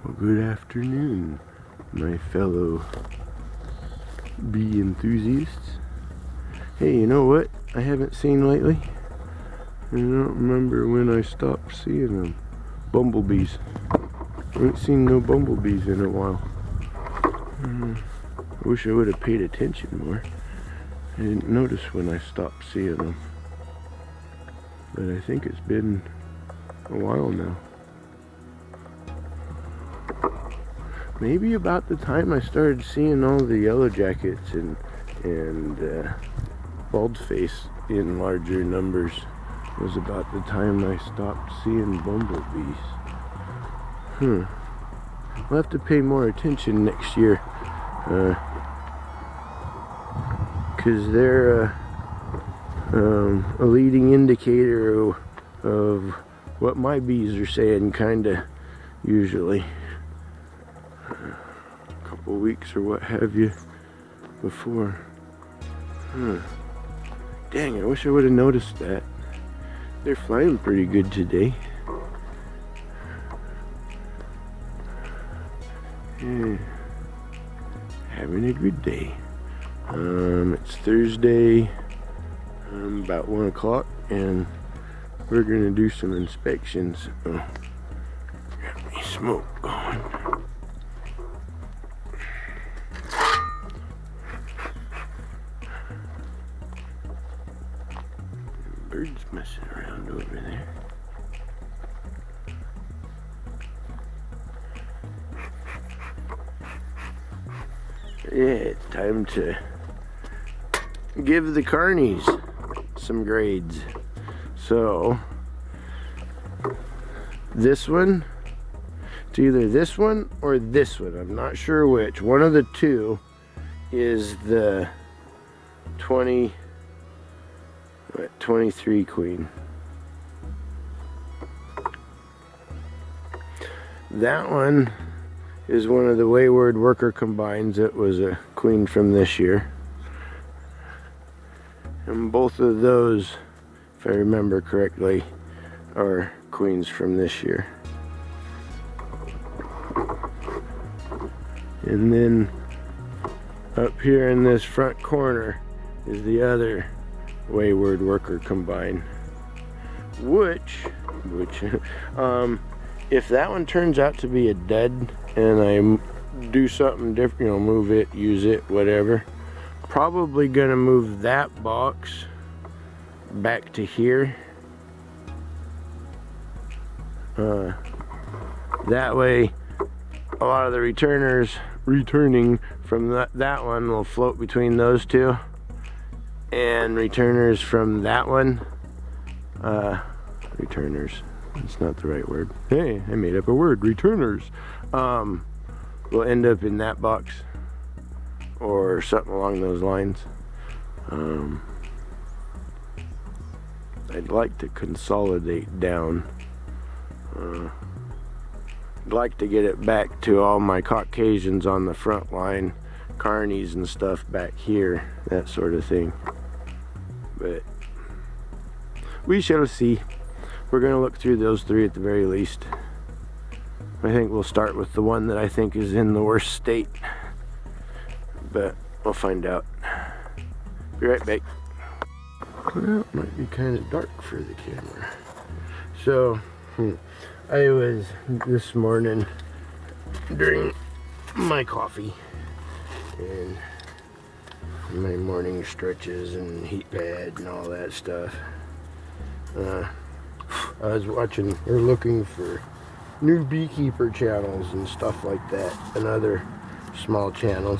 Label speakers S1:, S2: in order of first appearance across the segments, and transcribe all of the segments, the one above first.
S1: Well, good afternoon, my fellow bee enthusiasts. Hey, you know what I haven't seen lately? I don't remember when I stopped seeing them. Bumblebees. I haven't seen no bumblebees in a while. I wish I would have paid attention more. I didn't notice when I stopped seeing them. But I think it's been a while now. Maybe about the time I started seeing all the yellow jackets and baldface in larger numbers was about the time I stopped seeing bumblebees. I'll have to pay more attention next year, because they're a leading indicator of what my bees are saying, kinda, usually. A couple weeks or what have you before. Dang, I wish I would have noticed that. They're flying pretty good today. Yeah. Having a good day. It's Thursday, about 1 o'clock, and we're gonna do some inspections. Oh, got me smoke going. Birds messing around over there. Yeah, it's time to give the carnies some grades. So, this one, it's either this one or this one. I'm not sure which. One of the two is the 23 queen. That one is one of the Wayward Worker combines. It was a queen from this year. And both of those, if I remember correctly, are queens from this year. And then up here in this front corner is the other Wayward Worker combine, which if that one turns out to be a dud and I do something different, move it, use it, whatever, probably gonna move that box back to here. That way a lot of the returners returning from that one will float between those two, and returners from that one, returners, it's not the right word. Hey, I made up a word, returners, will end up in that box or something along those lines. I'd like to consolidate down. I'd like to get it back to all my Caucasians on the front line, carnies and stuff back here, that sort of thing. But we shall see. We're going to look through those three at the very least. I think we'll start with the one that I think is in the worst state, but we'll find out. Be right back. Well, it might be kind of dark for the camera. So, I was this morning during my coffee and my morning stretches and heat pad and all that stuff. I was watching or looking for new beekeeper channels and stuff like that, and other small channels,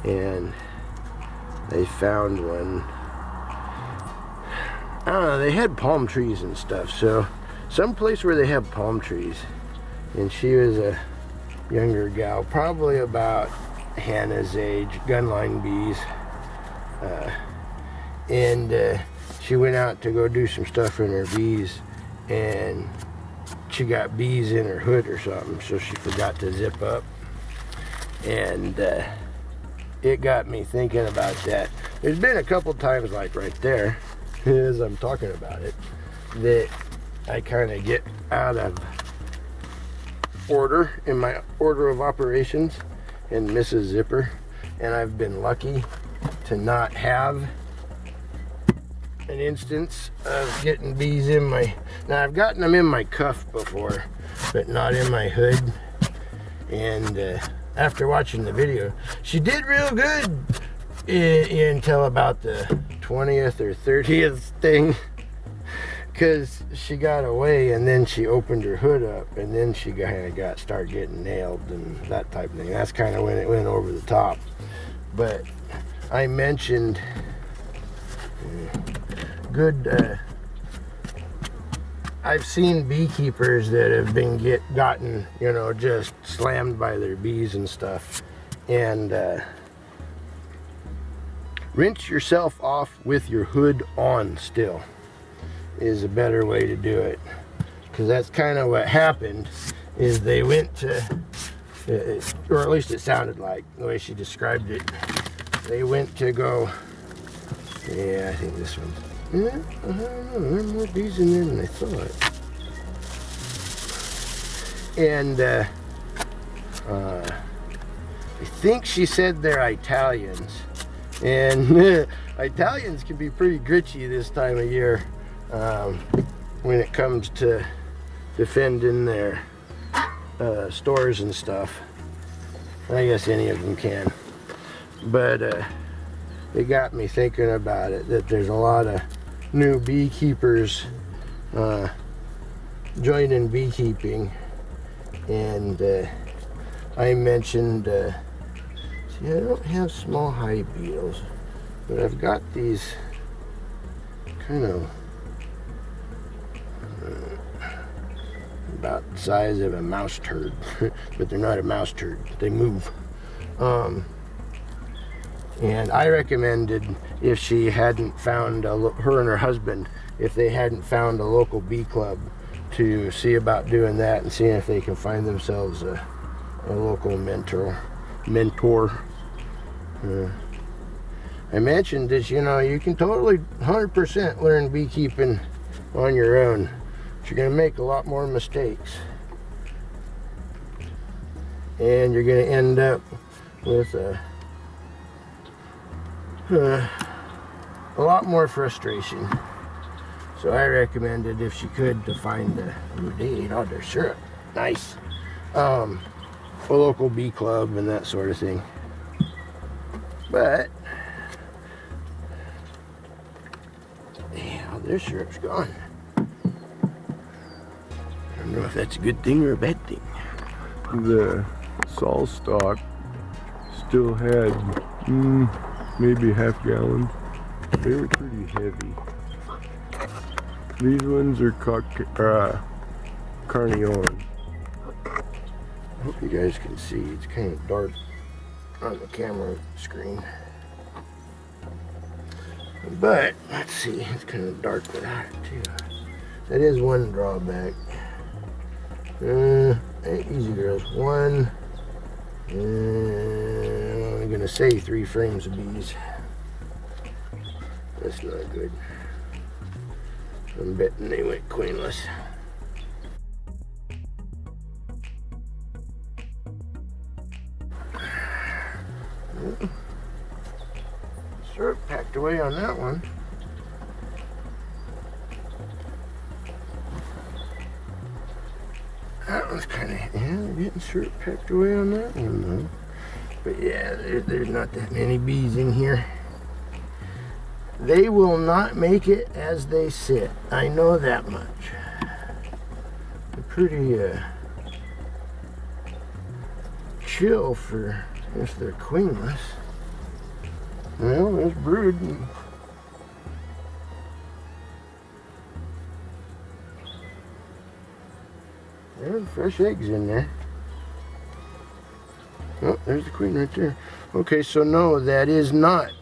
S1: and they found one. I don't know, they had palm trees and stuff, so some place where they have palm trees. And she was a younger gal, probably about Hannah's age, gunline bees, and she went out to go do some stuff in her bees, and she got bees in her hood or something, so she forgot to zip up, and it got me thinking about that. There's been a couple times, like right there, as I'm talking about it, that I kind of get out of order in my order of operations and Mrs. Zipper, and I've been lucky to not have an instance of getting bees in my, now I've gotten them in my cuff before, but not in my hood. And after watching the video, she did real good until about the 20th or 30th thing, because she got away and then she opened her hood up and then she kind of started getting nailed and that type of thing. That's kind of when it went over the top. But I mentioned I've seen beekeepers that have been gotten, you know, just slammed by their bees and stuff. And rinse yourself off with your hood on still is a better way to do it. Because that's kind of what happened, is they went to, or at least it sounded like, the way she described it. They went to go, yeah, I think this one's, I don't know, there are more bees in there than I thought. And I think she said they're Italians. And Italians can be pretty gritchy this time of year when it comes to defending their stores and stuff. I guess any of them can. But it got me thinking about it, that there's a lot of new beekeepers joining beekeeping. And I mentioned, see, I don't have small hive beetles, but I've got these kind of about the size of a mouse turd, but they're not a mouse turd, they move. And I recommended, if she hadn't found, her and her husband, if they hadn't found a local bee club, to see about doing that and seeing if they can find themselves a local mentor. I mentioned that, you know, you can totally 100% learn beekeeping on your own. But you're going to make a lot more mistakes. And you're going to end up with a lot more frustration. So I recommended, if she could, to find they ate all their syrup. Nice. A local bee club and that sort of thing. But yeah, their syrup's gone. I don't know if that's a good thing or a bad thing.
S2: The Saul stock still had maybe half gallons. They were pretty heavy. These ones are Carniolan.
S1: I hope you guys can see. It's kind of dark on the camera screen. But, let's see, it's kind of dark without it too. That is one drawback. Easy girls. One, I'm only going to say 3 frames of bees. That's not good. I'm betting they went queenless. Syrup packed away on that one. That one's kind of, yeah, they're getting syrup packed away on that one though. But yeah, there's not that many bees in here. They will not make it as they sit. I know that much. They're pretty chill for if they're queenless. Well, there's brood. There's fresh eggs in there. Oh, there's the queen right there. Okay, so no, that is not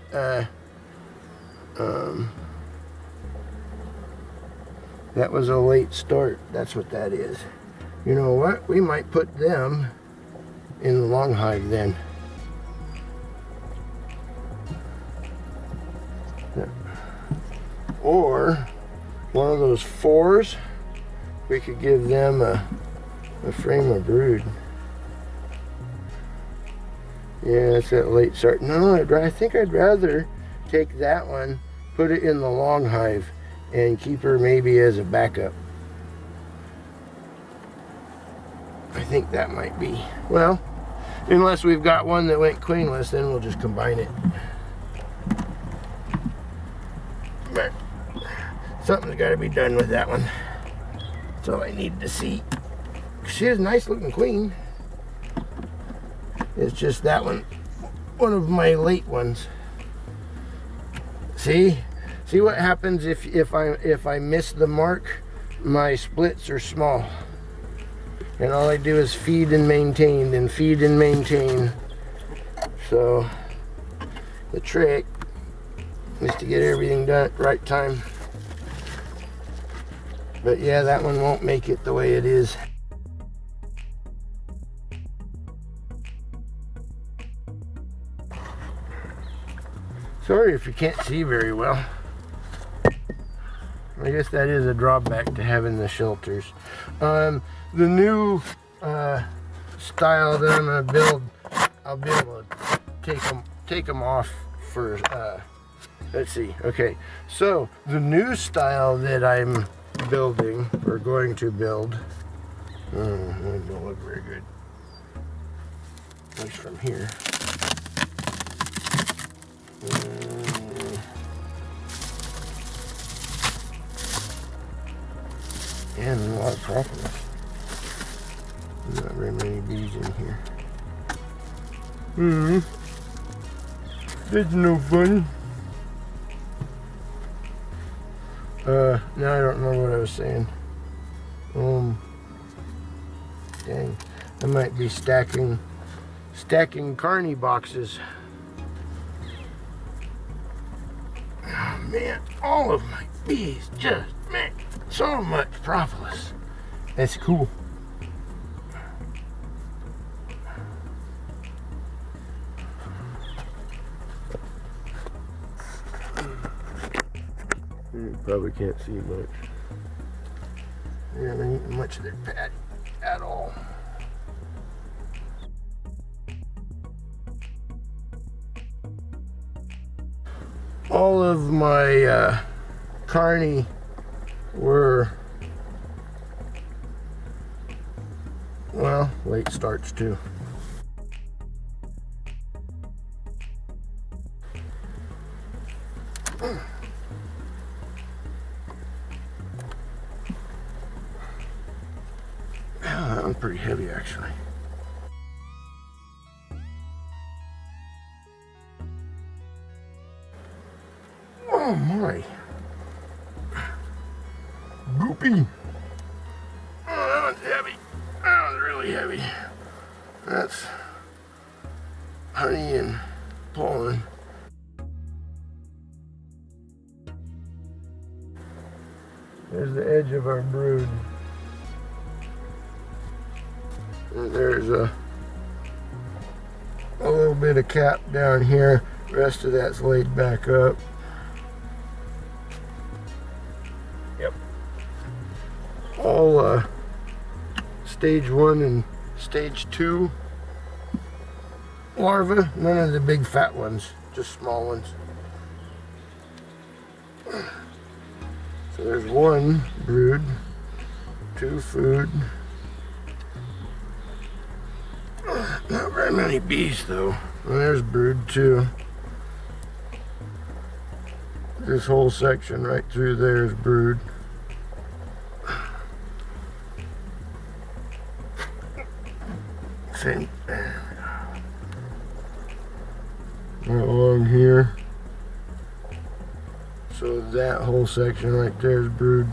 S1: that was a late start. That's what that is. You know what? We might put them in the long hive then. Yeah. Or one of those 4s. We could give them a a frame of brood. Yeah, it's that late start. No, I think I'd rather take that one, put it in the long hive, and keep her maybe as a backup. I think that might be. Well, unless we've got one that went queenless, then we'll just combine it. But something's got to be done with that one. That's all I need to see. She is a nice looking queen. It's just that one of my late ones. See what happens if I miss the mark? My splits are small, and all I do is feed and maintain and feed and maintain. So the trick is to get everything done at the right time. But yeah, that one won't make it the way it is. Sorry if you can't see very well. I guess that is a drawback to having the shelters. The new style that I'm gonna build, I'll be able to take them off for. Let's see. Okay, so the new style that I'm building or going to build, it don't look very good. At least from here. And a lot of propolis. There's not very many bees in here. That's no fun. Now I don't know what I was saying. Dang. I might be stacking carny boxes. Oh man, all of my bees just make so much propolis. That's cool. You probably can't see much. They haven't eaten much of their patty at all. All of my carny were, well, late starts too. That one's pretty heavy actually. Oh my. Goopy. Oh, that one's heavy. That one's really heavy. That's honey and pollen. There's the edge of our brood. And there's a little bit of cap down here. The rest of that's laid back up. Yep. All stage 1 and stage 2 larvae. None of the big fat ones, just small ones. So there's 1 brood, 2 food. Not very many bees though. And there's brood 2. This whole section right through there is brood. Same. Right along here. So that whole section right there is brood.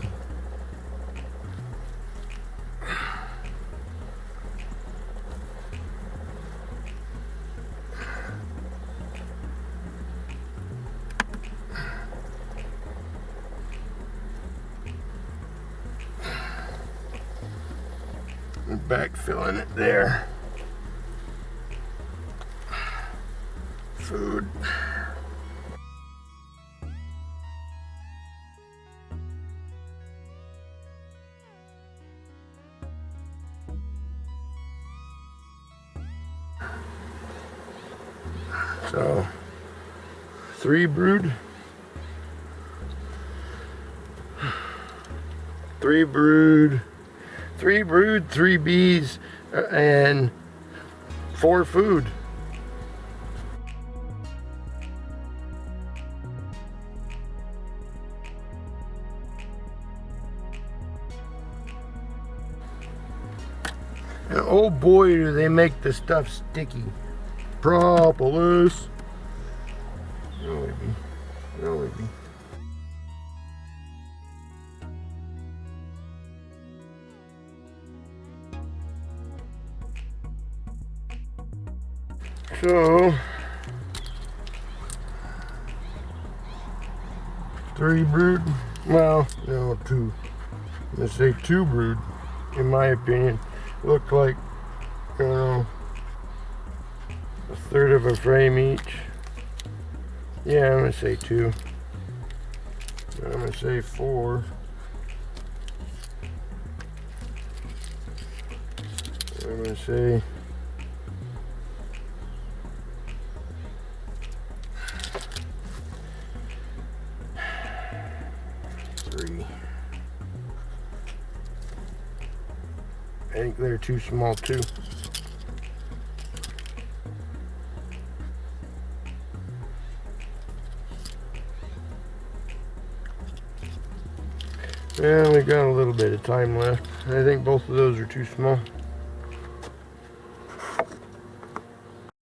S1: Backfilling it there. Food. So 3 brood. 3 brood. 3 brood, 3 bees, and 4 food. And oh boy, do they make the stuff sticky. Propolis. Really be. Really be. So 3 brood. Well, no, 2. I'm gonna say 2 brood, in my opinion. Look like, you know, 1/3 of a frame each. Yeah, I'm gonna say 2. I'm gonna say 4. I'm gonna say 3. I think they're too small too. Yeah, we got a little bit of time left. I think both of those are too small.